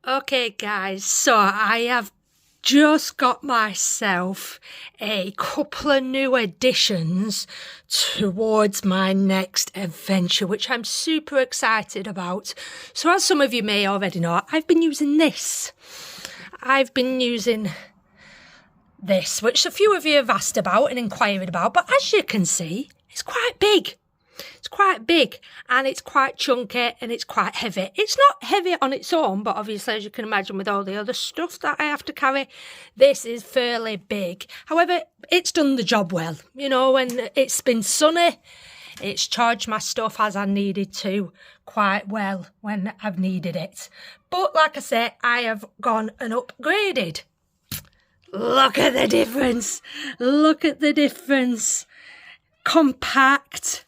Okay guys, so I have just got myself a couple of new additions towards my next adventure, which I'm super excited about. So as some of you may already know, I've been using this. I've been using this, which a few of you have asked about and inquired about, but as you can see, it's quite big. It's quite big and it's quite chunky and it's quite heavy. It's not heavy on its own, but obviously, as you can imagine, with all the other stuff that I have to carry, this is fairly big. However, it's done the job well. You know, when it's been sunny, it's charged my stuff as I needed to quite well when I've needed it. But like I say, I have gone and upgraded. Look at the difference. Look at the difference. Compact,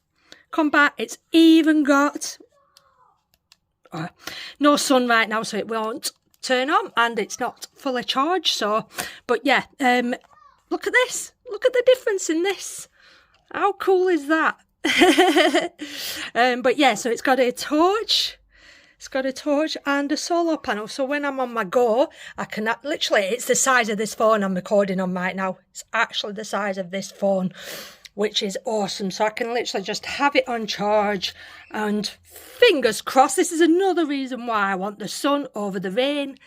it's even got no sun right now, so it won't turn on, and it's not fully charged. So, but yeah, look at this. Look at the difference in this. How cool is that? But yeah, so it's got a torch. It's got a torch and a solar panel. So when I'm on my go, I can literally, it's the size of this phone I'm recording on right now. It's actually the size of this phone, which is awesome. So I can literally just have it on charge, and fingers crossed, this is another reason why I want the sun over the rain,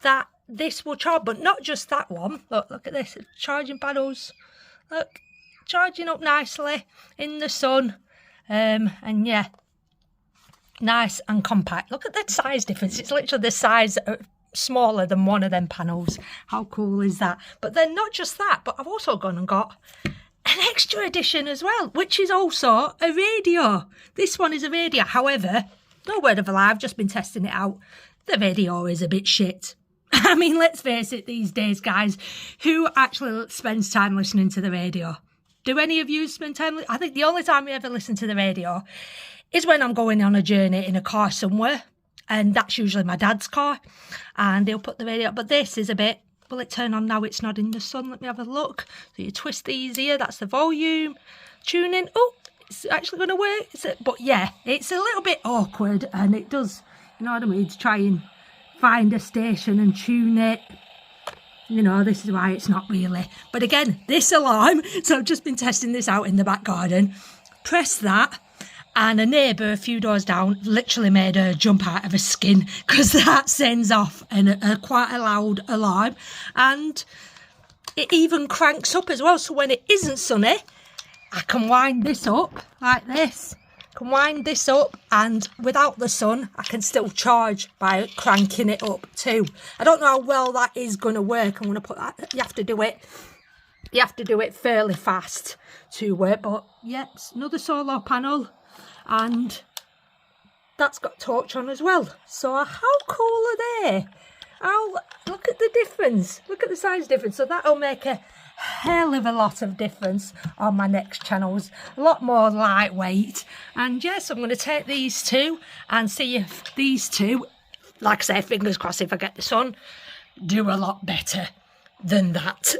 that this will charge. But not just that one. Look at this, charging panels. Look, charging up nicely in the sun. And yeah, nice and compact. Look at that size difference. It's literally the size smaller than one of them panels. How cool is that? But then not just that, but I've also gone and got an extra edition as well, which is also a radio. This one is a radio. However, no word of a lie, I've just been testing it out. The radio is a bit shit. I mean, let's face it, these days, guys, who actually spends time listening to the radio? Do any of you spend time? I think the only time we ever listen to the radio is when I'm going on a journey in a car somewhere, and that's usually my dad's car, and he'll put the radio up. But this is a bit, will it turn on now? It's not in the sun. Let me have a look. So you twist these here, that's the volume. Tune in. Oh, it's actually going to work. But yeah, it's a little bit awkward, and it does, you know what I mean, to try and find a station and tune it. You know, this is why it's not really. But again, this alarm, so I've just been testing this out in the back garden. Press that, and a neighbour a few doors down literally made her jump out of her skin, because that sends off quite a loud alarm, and it even cranks up as well. So when it isn't sunny, I can wind this up like this. I can wind this up, and without the sun, I can still charge by cranking it up too. I don't know how well that is going to work. I'm going to put that. You have to do it fairly fast to work. But yeah, it's another solar panel. And that's got torch on as well. So how cool are they? Look at the difference. Look at the size difference. So that'll make a hell of a lot of difference on my next channels. A lot more lightweight. And yes, I'm going to take these two and see if these two, like I say, fingers crossed, if I get the sun, do a lot better than that.